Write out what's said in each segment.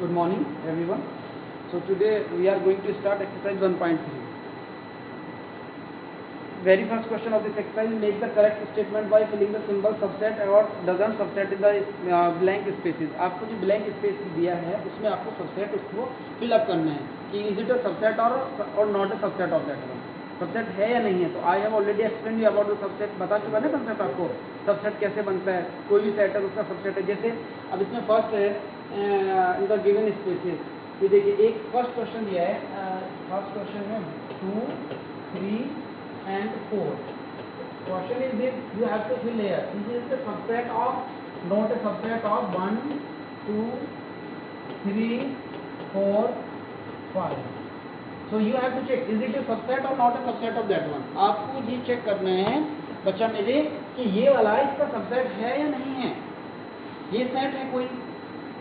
Good morning, everyone. So today we are going to start exercise 1.3. Very first question of this exercise: make the correct statement by filling the symbol subset or doesn't subset in the blank spaces. आपको जो blank space दिया है उसमें आपको subset उसको fill up करना है कि is it a subset or not a subset of that one. Subset है या नहीं है. तो I have already explain you about the subset. बता चुका ना कंसेप्ट आपको. सबसेट कैसे बनता है. कोई भी सेट है तो उसका सबसेट है. जैसे अब इसमें फर्स्ट है इन द गिवन स्पेसेस. ये देखिए एक फर्स्ट क्वेश्चन दिया है. फर्स्ट क्वेश्चन है 2, 3 and 4. Question is this: you have to fill here. Is it a subset of, not a subset of 1, 2, 3, 4, 5. So you have to check is it a subset or not a subset of that one. आपको ये check करना है बच्चा मेरे कि ये वाला इसका सबसेट है या नहीं है. ये सेट है कोई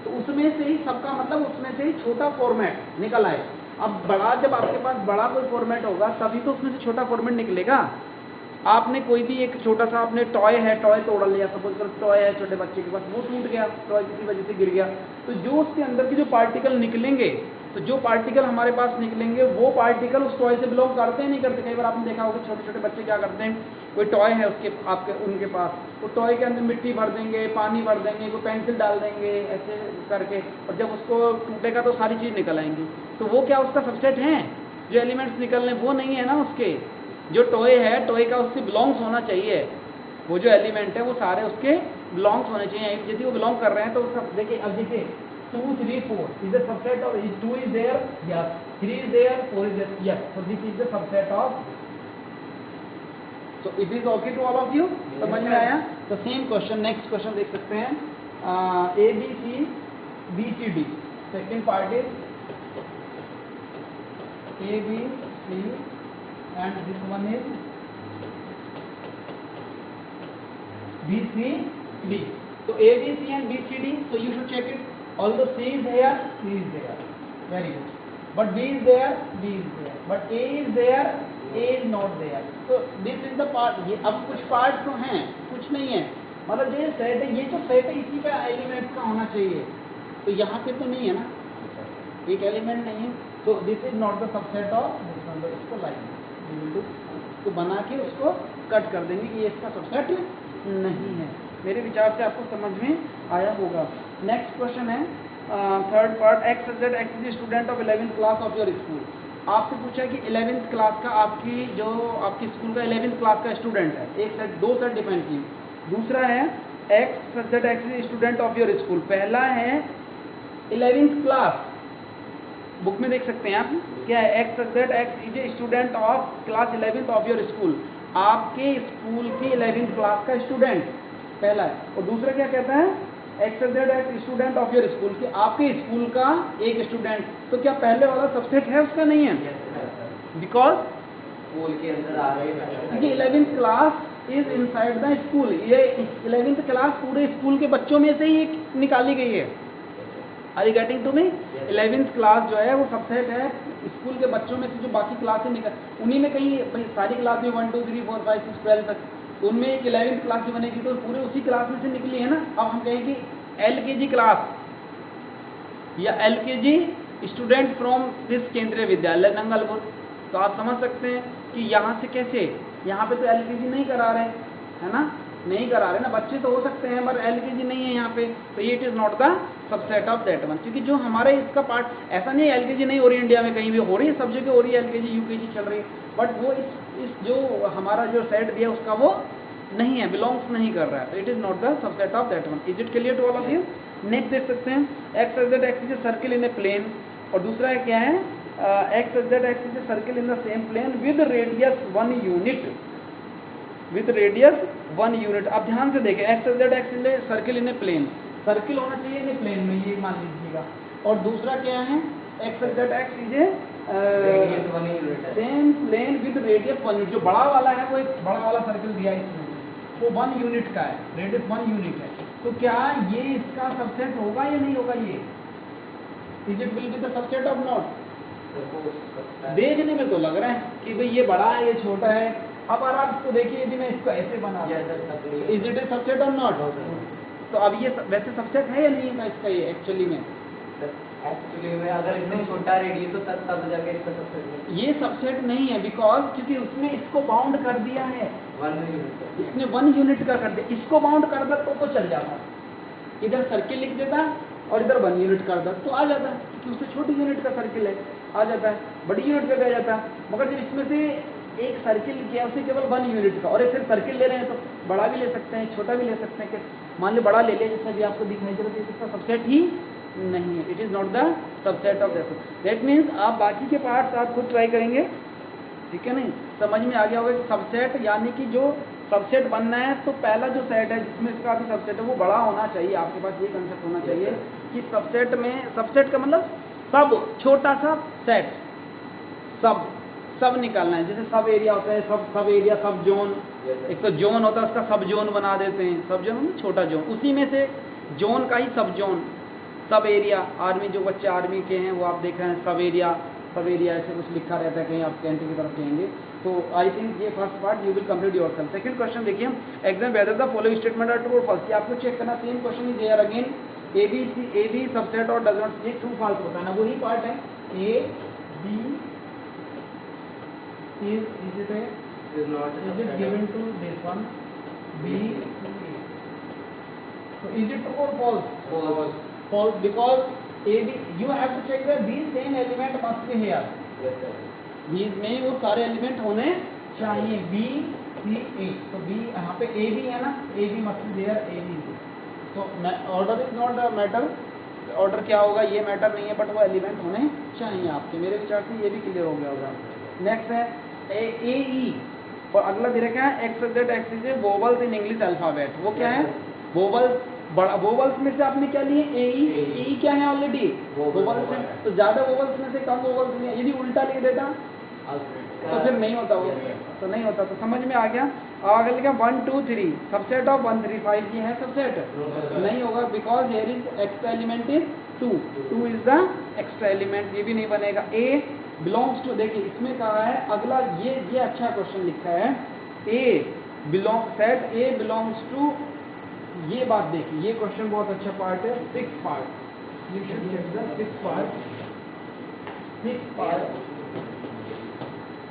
तो उसमें से ही सबका मतलब उसमें से ही छोटा फॉर्मेट निकल आए. अब बड़ा जब आपके पास बड़ा कोई फॉर्मेट होगा तभी तो उसमें से छोटा फॉर्मेट निकलेगा. आपने कोई भी एक छोटा सा आपने टॉय है, टॉय तोड़ लिया. सपोज करो टॉय है छोटे बच्चे के पास, वो टूट गया, टॉय किसी वजह से गिर गया. तो जो उसके अंदर के जो पार्टिकल निकलेंगे, तो जो पार्टिकल हमारे पास निकलेंगे वो पार्टिकल उस टॉय से बिलोंग करते हैं नहीं करते. कई बार आपने देखा होगा छोटे छोटे बच्चे क्या करते हैं, कोई टॉय है उसके आपके उनके पास, वो टॉय के अंदर मिट्टी भर देंगे, पानी भर देंगे, कोई पेंसिल डाल देंगे ऐसे करके, और जब उसको टूटेगा तो सारी चीज़ निकल आएंगी. तो वो क्या उसका सबसेट है. जो एलिमेंट्स निकल रहे वो नहीं है ना उसके. जो टॉय है टॉय का उससे बिलोंग्स होना चाहिए. वो जो एलिमेंट है वो सारे उसके बिलोंग्स होने चाहिए. यदि वो बिलोंग कर रहे हैं तो उसका देखिए. अब देखिए 2, 3, 4 is a subset of. 2 is there, yes. 3 is there, 4 is there, yes. So this is the subset of this. So it is okay to all of you. समझ में आया. The same question, next question देख सकते हैं. A B C B C D. Second part is A B C and this one is B C D. So A B C and B C D. So you should check it. Although C is here, C is there, very good. But B is there, B is there. But A is there, A is not there. So this is the part. ये अब कुछ part तो हैं, कुछ नहीं है. मतलब जो ये सेट है, ये जो सेट है इसी का एलिमेंट्स का होना चाहिए. तो यहाँ पे तो नहीं है ना, एक एलिमेंट नहीं है. So this is not the subset of this one. तो इसको like this we will do. इसको बना के उसको कट कर देंगे कि ये इसका सबसेट नहीं है. मेरे विचार से आपको समझ में आया होगा. नेक्स्ट क्वेश्चन है third part. X is student of 11th class of your school. आपसे पूछा है कि 11th क्लास का आपकी स्कूल का 11th क्लास का स्टूडेंट है. एक सेट, दो सेट डिफाइन किए. दूसरा है X is student of your school. पहला है 11th क्लास. बुक में देख सकते हैं आप क्या है. X is a student of class 11th of your school. आपके स्कूल की 11th क्लास का स्टूडेंट पहला है. और दूसरा क्या कहता है, x student of your school, कि आपके स्कूल का एक स्टूडेंट. तो क्या पहले वाला सबसेट है उसका? नहीं है. बिकॉज स्कूल के अंदर आ रहे हैं. क्योंकि 11th class is inside the school. ये 11th क्लास पूरे स्कूल के बच्चों में से ही एक निकाली गई है. Are you getting to me? 11th class जो है वो सबसेट है स्कूल के बच्चों में से जो बाकी क्लासें निकल, उन्हीं में कहीं भाई सारी क्लास में 1, 2, 3, 4, 5, 6, 12 तक, तो उनमें एक 11th क्लास ही बनेगी. तो पूरे उसी क्लास में से निकली है ना. अब हम कहें कि LKG क्लास या LKG स्टूडेंट फ्रॉम दिस केंद्रीय विद्यालय नंगलपुर. तो आप समझ सकते हैं कि यहाँ से कैसे, यहाँ पे तो LKG नहीं करा रहे है ना, नहीं करा रहे ना. बच्चे तो हो सकते हैं पर LKG नहीं है यहाँ पे. तो ये it is not the subset of that one. क्योंकि जो हमारे इसका पार्ट ऐसा नहीं है LKG नहीं हो रही इंडिया में, कहीं भी हो रही है, सब जगह हो रही है. LKG UKG चल रही है. बट वो इस जो हमारा जो सेट दिया उसका वो नहीं है, बिलोंग्स नहीं कर रहा है. तो it is not the subset of that one. Is it clear to all of you? Next देख सकते हैं X is a circle in a plane. और दूसरा है क्या है, X is a circle in the same plane with radius 1 unit. With radius 1 unit. अब ध्यान से देखें, X is a circle in a plane. Circle होना चाहिए इन ए प्लेन में, ये मान लीजिएगा. और दूसरा क्या है, X is a same plane with radius 1 unit. जो बड़ा वाला है वो एक बड़ा वाला सर्किल दिया है इसमें से, वो 1 यूनिट का है, रेडियस 1 यूनिट है. तो क्या ये इसका सबसेट होगा या नहीं होगा? ये is it will be the subset of not? देखने में तो लग रहा है कि भाई ये बड़ा है ये छोटा है. अब अगर आप इसको देखिए, यदि मैं इसको ऐसे बना दूं, इज इट ए सबसेट और नॉट? तो अब ये वैसे सबसेट है या नहीं है इसका ये एक्चुअली में? एक्चुअली में अगर इससे छोटा रेडियस हो तब जाके इसका सबसेट बनेगा। ये सबसेट नहीं है, बिकॉज क्योंकि उसने इसको बाउंड कर दिया है, 1 यूनिट इसने 1 यूनिट का कर दिया, इसको बाउंड कर दे तो चल जाता, इधर सर्किल लिख देता और इधर 1 यूनिट कर दे तो आ जाता, क्योंकि उससे छोटी यूनिट का सर्किल है, आ जाता है, बड़ी यूनिट का भी आ जाता। मगर जब इसमें से एक सर्किल किया उसने केवल 1 यूनिट का, और ये फिर सर्किल ले रहे हैं तो बड़ा भी ले सकते हैं छोटा भी ले सकते हैं। कैसे, मान लो बड़ा ले लिया जैसा भी आपको दिखाई दे रहा है, तो इसका सबसेट ही नहीं है, it is not the subset of this. That means आप बाकी के पार्ट्स आप खुद ट्राई करेंगे, ठीक है नहीं, समझ में आ गया होगा कि सबसेट यानी कि जो सबसेट बनना है तो पहला जो सेट है जिसमें इसका भी सबसेट है वो बड़ा होना चाहिए। आपके पास ये कंसेप्ट होना चाहिए कि सबसेट में, सबसेट का मतलब सब, छोटा सा सेट, सब निकालना है। जैसे सब एरिया होता है, सब एरिया, सब जोन, एक तो जोन होता है उसका सब जोन बना देते हैं, सब जोन मतलब छोटा जोन, उसी में से जोन का ही सब जोन, सब एरिया। आर्मी, जो बच्चे आर्मी के हैं वो आप देख रहे हैं सब एरिया ऐसे कुछ लिखा रहता है, कहीं आप कैंटीन की तरफ जाएंगे तो आई थिंक ये first part you will complete yourself. Second question देखिए, exam whether the following statement are true और फॉल्स। ये आपको चेक करना, same question is here again, A B subset और डज नॉट, ये ट्रू फॉल्स बताना, वही पार्ट है। A B is it given to this one, B, C, A. So is it true or false? False, because A, B, you have to check that these same element must be here. Yes sir. B's में वो सारे element होने चाहिए, B, C, A। तो B यहाँ पे A भी है ना, A भी must be there, A भी is there। So order is not the matter, order क्या होगा ये मैटर नहीं है, बट वो एलिमेंट होने चाहिए आपके। मेरे विचार से ये भी क्लियर हो गया होगा। नेक्स्ट है ए ई, और अगला दे रखा है x Z x J vowels in English alphabet. वो क्या है? वोवल्स, बड़ा वोवल्स में से आपने क्या लिए? ए ई क्या है ऑलरेडी? वोवल्स है, तो ज़्यादा वोवल्स में से कम वोवल्स लिए। यदि उल्टा लिख देता तो फिर नहीं होता, वो तो नहीं होता। तो समझ में आ गया। आगे लिखा 1 2 3 सबसेट ऑफ 1 3 5, ये है सबसेट? नहीं होगा, because here is extra element is 2 is the extra element, ये भी नहीं बनेगा। ए बिलोंग्स टू, देखिए इसमें कहा है अगला, ये अच्छा क्वेश्चन लिखा है, A belong, set A belongs to, ये बात देखिए, ये क्वेश्चन बहुत अच्छा पार्ट है, 6th part, you should check the 6th part.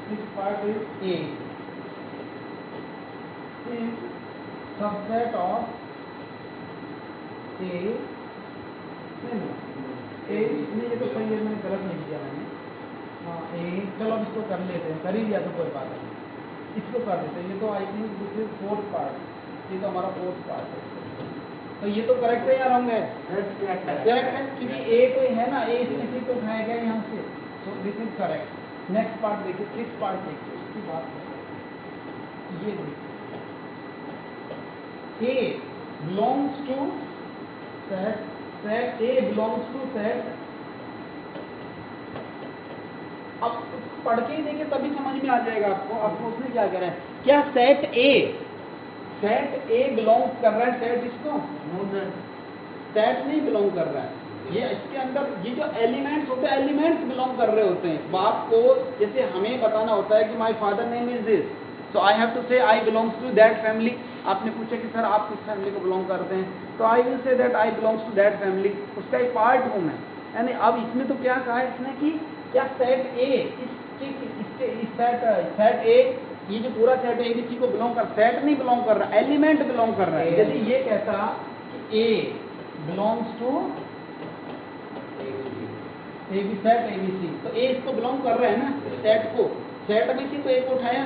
6th part is A is subset of A, नहीं ये तो सही है, मैंने गलत नहीं किया मैंने, हाँ ए, चलो अब इसको कर लेते हैं, कर ही दिया तो कोई बात नहीं, इसको कर देते हैं। ये तो I think this is 4th part, ये तो हमारा 4th पार्ट है इसको। तो ये तो करेक्ट है या रॉन्ग है? करेक्ट है, क्योंकि ए तो है ना, ए इसमें से तो उठाया गया यहाँ से, सो this is correct. Next part देखिए, 6th पार्ट देखिए, उसकी बात करें, ये देखिए A belongs to set A belongs to set। अब उसको पढ़ के ही देखिए तभी समझ में आ जाएगा आपको उसने क्या कह रहा है। क्या सेट A बिलोंग्स कर रहा है सेट इसको? नो सर, सेट नहीं बिलोंग कर रहा है। ये इसके अंदर ये जो एलिमेंट्स होते हैं, एलिमेंट्स बिलोंग कर रहे होते हैं। बाप को जैसे हमें बताना होता है कि my father name is this, so I have to say I belongs to that family. आपने पूछा कि सर आप किस फैमिली को बिलोंग करते हैं, तो I will say that I belongs to that family, उसका एक पार्ट हूँ मैं। यानी अब इसमें तो क्या कहा है इसने कि क्या सेट ए इसके इस सेट ए, ये जो पूरा सेट ए बी सी को बिलोंग कर, सेट नहीं बिलोंग कर रहा, एलिमेंट बिलोंग कर रहा है। यदि ये कहता कि A belongs to A B set A B C, तो ए इसको बिलोंग कर रहा है ना, इस सेट को, सेट में से तो ए को उठाया,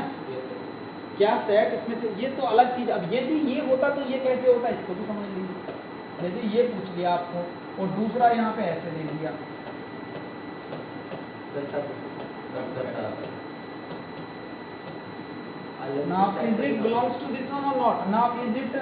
क्या सेट इसमें से, ये तो अलग चीज़। अब यदि ये होता तो ये कैसे होता, इसको भी समझ लीजिए। यदि ये पूछ लिया आपको और दूसरा यहाँ पे ऐसे दे दिया, now is it belongs to this one or not, now is it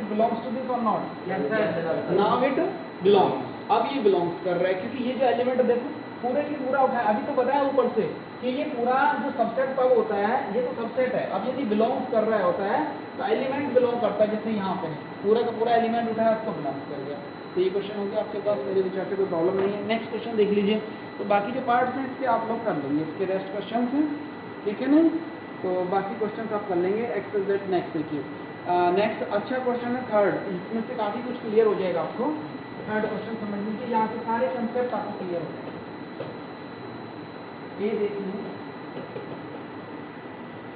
belongs to this or not? Yes sir, now it belongs। अब ये belongs कर रहा है, क्योंकि ये जो एलिमेंट देखो पूरे की पूरा उठाया, अभी तो बताया ऊपर से कि ये पूरा जो सबसेट तब होता है, ये तो सबसेट है। अब यदि बिलोंग्स कर रहा होता है तो एलिमेंट बिलोंग करता है, जैसे यहाँ पे है पूरा का पूरा एलिमेंट उठाया, उसको बिलोंग्स कर गया। तो ये क्वेश्चन हो गया आपके पास, मेरे विचार से कोई प्रॉब्लम नहीं है। नेक्स्ट क्वेश्चन देख लीजिए। तो बाकी जो पार्ट्स हैं इसके आप लोग कर लेंगे, इसके रेस्ट क्वेश्चन हैं, ठीक है नहीं, तो बाकी क्वेश्चन आप कर लेंगे। एक्स जेड नेक्स्ट देखिए, नेक्स्ट अच्छा क्वेश्चन है 3rd, इसमें से काफ़ी कुछ क्लियर हो जाएगा आपको। थर्ड क्वेश्चन समझ लीजिए, यहाँ से सारे कंसेप्ट आपको क्लियर हो जाएंगे। ए देखिए,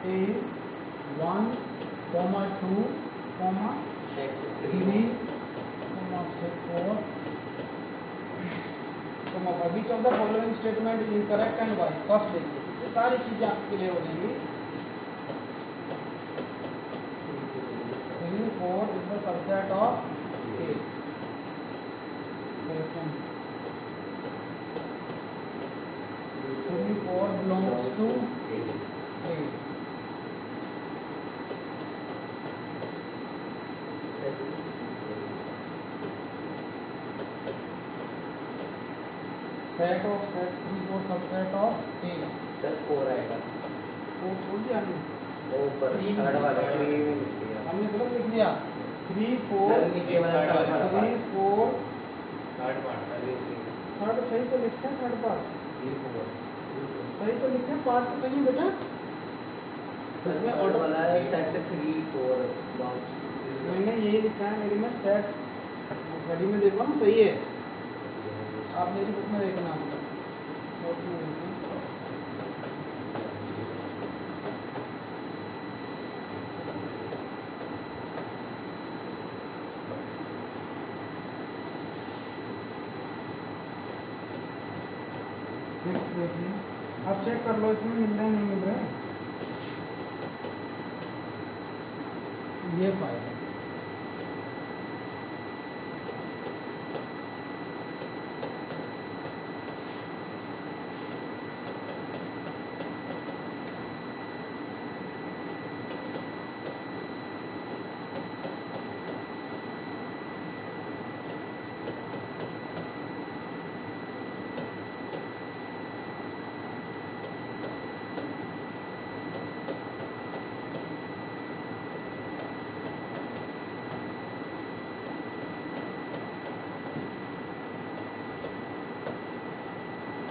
A is 1, 2, 3, 4, which of the following statement is incorrect and why. First देखिए, इससे सारी चीजें आपको क्लियर हो जाएंगी। 3, 4 is the subset of A. Second, 3, 4 belongs to A। Set of set 3, 4 subset of A. Sir 4 आएगा, वो छोड़ दिया हमने, वो ऊपर थर्ड वाला 3 में लिख दिया हमने गलत लिख दिया। 3, 4 सर नीचे वाला थर्ड वाला 3, 4 थर्ड पार्ट सर ये 3 थर्ड सही तो लिखा है, थर्ड पार्ट 3 4 सही तो लिखा है, पार्ट तो सही है बेटा। सर में ऑर्डर वाला है सेट 3 4 लॉन्च। मैंने यही लिखा है मेरे में, सेट थर्डी में देखो ना, सही है। आप मेरी बुक में देखना, नोट में देखना। सिक्स देखिए, आप चेक कर लो इसमें मिल रहा है नहीं मिल रहा है। ये 5 है।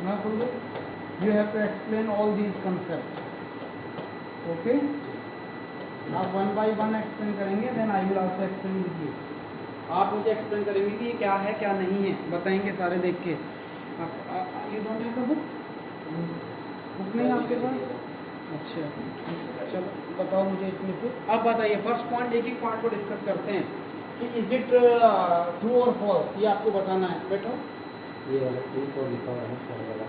Now you have to explain all these concepts. Okay? आप 1 by 1 एक्सप्लेन करेंगे, then I will also explain with you. आप मुझे एक्सप्लेन करेंगे कि ये क्या है क्या नहीं है, बताएंगे सारे देख के। आप you don't have the book? Book नहीं है आपके पास? अच्छा, चलो बताओ मुझे इसमें से। अब बताइए फर्स्ट पॉइंट, एक एक पॉइंट को डिस्कस करते हैं कि इज इट ट्रू और फॉल्स, ये आपको बताना है। बैठो। ये वाला 3 4 लिखा हुआ है थर्ड वाला,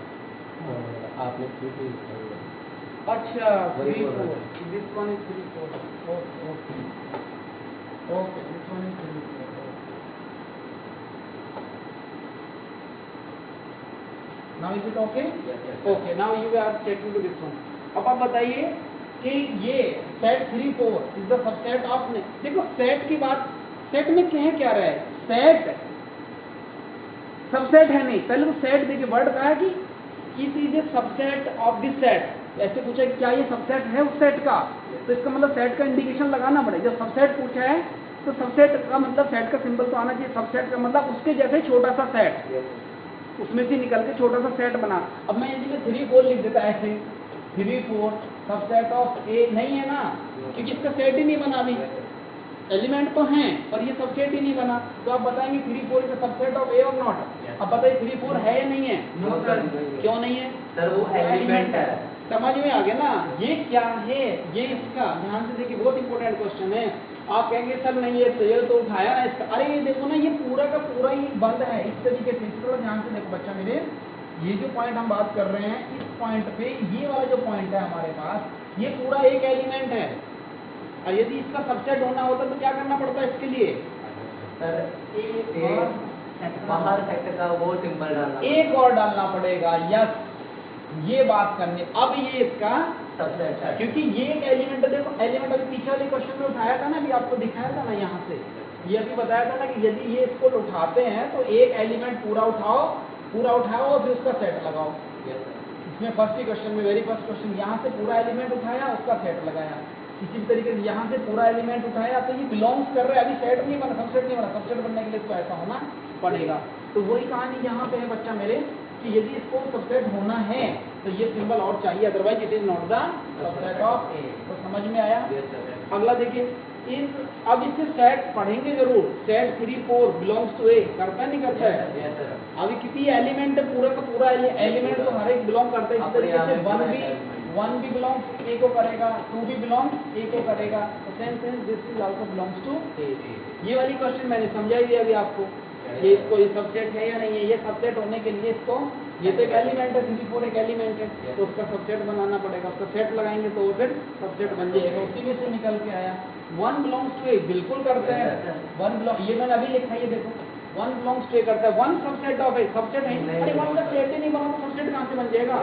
आपने 3 3 लिखा हुआ है। अच्छा 3 4, this one is 3 4। Okay okay okay, this one is 3 4। Now is it okay? Yes okay, now you are checking to this one. अब आप बताइए कि ये set 3 4 is the subset of. देखो सेट की बात, सेट में कह क्या रहा है, सेट सबसेट है नहीं। पहले तो सेट देखिए, वर्ड कहा है कि it is a subset of this set. ऐसे पूछा है कि क्या ये सबसेट है उस सेट का, तो इसका मतलब सेट का इंडिकेशन लगाना पड़ेगा। जब सबसेट पूछा है तो सबसेट का मतलब सेट का सिंबल तो आना चाहिए। सबसेट का मतलब उसके जैसे छोटा सा सेट, उसमें से निकल के छोटा सा सेट बना। अब मैं यदि मैं 3 4 लिख देता ऐसे, 3 4 सबसेट ऑफ ए, नहीं है ना, क्योंकि इसका सेट ही नहीं बना अभी। एलिमेंट तो हैं पर ये सबसेट ही नहीं बना। तो आप बताएंगे 3 4 इज अ सबसेट ऑफ ए और नॉट। अब बताइए 3 4 है या नहीं है? नो सर, क्यों नहीं है सर? वो एलिमेंट है। समझ में आ गया ना? ये क्या है, ये इसका ध्यान से देखिए, बहुत इंपॉर्टेंट क्वेश्चन है। आप कहेंगे सर नहीं ये तो उठाया ना इसका, अरे ये देखो ना, ये पूरा का पूरा ही बंद है इस तरीके से। इस थोड़ा ध्यान से देखो बच्चा मेरे, ये जो पॉइंट हम बात कर रहे हैं, इस पॉइंट पे ये वाला जो पॉइंट है हमारे पास, ये पूरा एक एलिमेंट है। और यदि इसका सबसेट होना होता तो क्या करना पड़ता है इसके लिए? सर बाहर सेट का वो सिंबल डालना, एक और डालना पड़ेगा। यस, ये बात करनी। अब ये इसका सबसेट है, क्योंकि ये एक एलिमेंट है। देखो एलिमेंट अभी पीछे वाले क्वेश्चन में उठाया था ना, अभी आपको दिखाया था ना यहाँ से, ये अभी बताया था ना कि यदि ये इसको उठाते हैं तो एक एलिमेंट पूरा उठाओ और फिर उसका सेट लगाओ। इसमें फर्स्ट ही क्वेश्चन में, वेरी फर्स्ट क्वेश्चन, यहाँ से पूरा एलिमेंट उठाया, उसका सेट लगाया। किसी भी तरीके से यहाँ से पूरा एलिमेंट उठाया तो ये बिलोंग्स कर रहा है, अभी सेट नहीं बना, सबसेट नहीं बना। सबसेट बनने के लिए इसको ऐसा होना पड़ेगा। तो वही कहानी यहाँ पे है बच्चा मेरे, कि यदि इसको सबसेट होना है तो ये सिंबल और चाहिए, otherwise it is not the subset of A. तो समझ में आया? अगला देखिए, इज, अब इससे सेट पढ़ेंगे जरूर, सेट 3 4 बिलोंग्स टू ए, करता है नहीं करता है? Yes sir. अभी क्योंकि ये एलिमेंट है, पूरा का पूरा एलिमेंट तो हर एक बिलोंग करता है। इसी तरीके से वन भी बिलोंग्स ए को करेगा, 2 भी बिलोंग्स ए को करेगा, तो same sense this will also belongs to A. ये वाली क्वेश्चन मैंने समझा ही दिया अभी आपको कि इसको ये सबसेट है या नहीं है। ये सबसेट होने के लिए इसको, ये तो एक एलिमेंट है, 3 4 एक एलिमेंट है, तो उसका सबसेट बनाना पड़ेगा, उसका सेट लगाएंगे तो फिर सबसेट बन जाएगा। उसी में से निकल के आया 1 बिलोंग्स टू ए, बिल्कुल करता है। 1 बिलोंग, ये मैंने अभी लिखा है, ये देखो 1 बिलोंग्स टू ए करता है। 1 सबसेट ऑफ ए, सबसेट है, अरे 1 का सेट ही नहीं बना तो सबसेट कहाँ से बन जाएगा?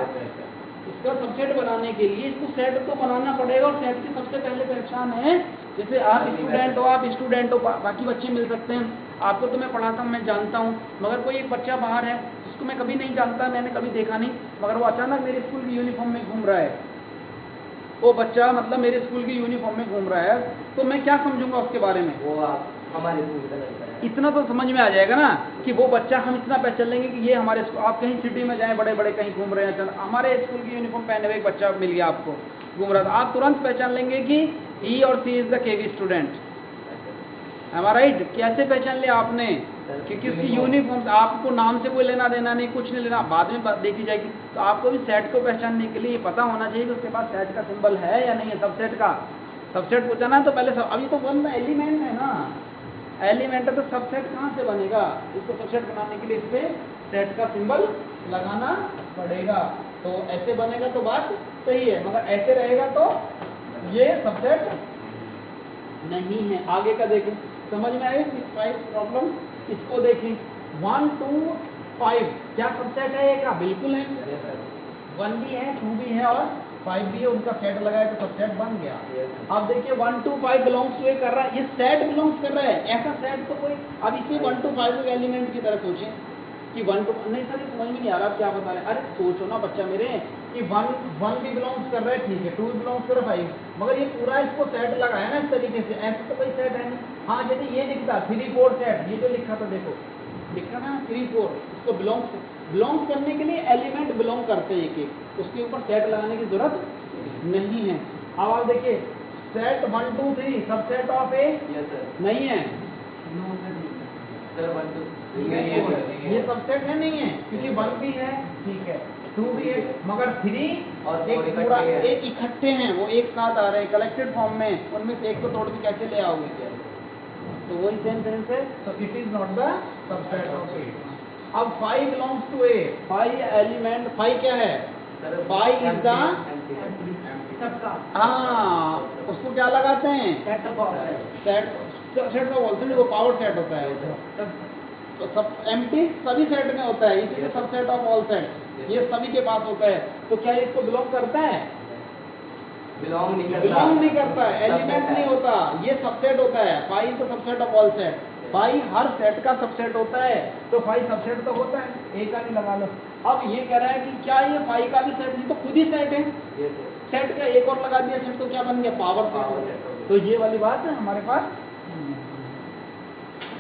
इसका सबसेट बनाने के लिए इसको सेट तो बनाना पड़ेगा, और सेट की सबसे पहले पहचान है, जैसे आप स्टूडेंट हो, बाकी बच्चे मिल सकते हैं, आपको तो मैं पढ़ाता हूँ, मैं जानता हूँ, मगर कोई एक बच्चा बाहर है जिसको मैं कभी नहीं जानता, मैंने कभी देखा नहीं, मगर वो अचानक मेरे स्कूल की यूनिफॉर्म में घूम रहा है, वो बच्चा मतलब मेरे स्कूल की यूनिफॉर्म में घूम रहा है, तो मैं क्या समझूंगा उसके बारे में? वो आप हमारे स्कूल का लड़का है, इतना तो समझ में आ जाएगा ना कि वो बच्चा, हम इतना पहचान लेंगे कि ये हमारे स्कूल। आप कहीं सिटी में जाएं, बड़े बड़े कहीं घूम रहे हैं, चल हमारे स्कूल की यूनिफॉर्म पहने हुए एक बच्चा मिल गया आपको घूम रहा था, आप तुरंत पहचान लेंगे कि ही और she is the KV student. Am I right? कैसे पहचान लिया आपने? क्योंकि उसकी यूनिफॉर्म्स, आपको नाम से कोई लेना देना नहीं, कुछ नहीं लेना, बाद में देखी जाएगी। तो आपको भी सेट को पहचानने के लिए पता होना चाहिए कि उसके पास सेट का सिंबल है या नहीं है, सबसेट का। सबसेट पूछना है तो पहले सब, अभी तो वन द एलिमेंट है ना, एलिमेंट है तो सबसेट कहाँ से बनेगा? इसको सबसेट बनाने के लिए इस पर सेट का सिंबल लगाना पड़ेगा, तो ऐसे बनेगा तो बात सही है, मगर ऐसे रहेगा तो ये सबसेट नहीं है। आगे का देखें, समझ में आए 5 प्रॉब्लम्स? इसको देखें 1 2 5 क्या सबसेट है? एक बिल्कुल है, 1 भी है, 2 भी है और 5 भी है, उनका सेट लगाए तो सबसेट बन गया। अब देखिए 1 2 5 बिलोंग्स टू ए कर रहा है, ये सेट बिलोंग्स कर रहा है, ऐसा सेट तो कोई, अब इसे 1 2 5 को एलिमेंट की तरह सोचें कि 1 2, नहीं सर ये समझ में नहीं आ रहा आप क्या बता रहे हैं। अरे सोचो ना बच्चा मेरे कि 1 भी बिलोंग्स कर रहा है, ठीक है, 2 भी बिलोंग्स कर रहा है, 5, मगर ये पूरा इसको सेट लगाया ना इस तरीके से, ऐसा तो कोई सेट है नहीं। हाँ यदि ये दिखता 3 4 सेट, ये जो लिखा था देखो, लिखा था ना 3 4, इसको बिलोंग्स करने के लिए एलिमेंट बिलोंग करते हैं एक एक, उसके ऊपर सेट लगाने की जरूरत नहीं है। अब आप देखिए set 1 2 3 subset of A, yes sir, नहीं है, नो सर, सर 1 2 नहीं है सर, ये सबसेट है, नहीं है, क्योंकि 1 भी है, ठीक है, 2 भी है, मगर 3 और एक पूरा एक इकट्ठे हैं, वो एक साथ आ रहे हैं कलेक्टेड फॉर्म में, उनमें से एक को तोड़ के कैसे ले आओगे? तो वही सेम सेंस है, तो it is not the subset of A. अब 5 बिलोंग्स टू ए, 5 एलिमेंट, 5 क्या है? 5 इज द सबका, हाँ, उसको क्या लगाते हैं? Set of all sets, set of all set, वो पावर सेट होता है, सब तो सब एम्प्टी सभी सेट में होता है, it is subset of all sets, ये सभी के पास होता है। तो क्या ये इसको बिलोंग करता है? बिलोंग नहीं करता, बिलोंग नहीं करता है, एलिमेंट नहीं होता, ये सबसेट होता है। 5 is the subset of all set, 5 her set का सबसेट होता है, तो 5 सबसेट तो होता है, एक का भी लगा लो। अब ये कह रहा है कि क्या ये 5 का भी सेट नहीं, तो खुद ही सेट है, यस सर, सेट का एक और लगा दिया सेट, तो क्या बन गया? Power set. तो ये वाली बात हमारे पास,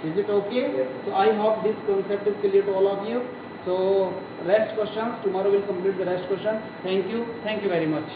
is it okay? Yes, So I hope this concept is clear to all of you. So rest questions tomorrow, will complete the rest question. Thank you very much.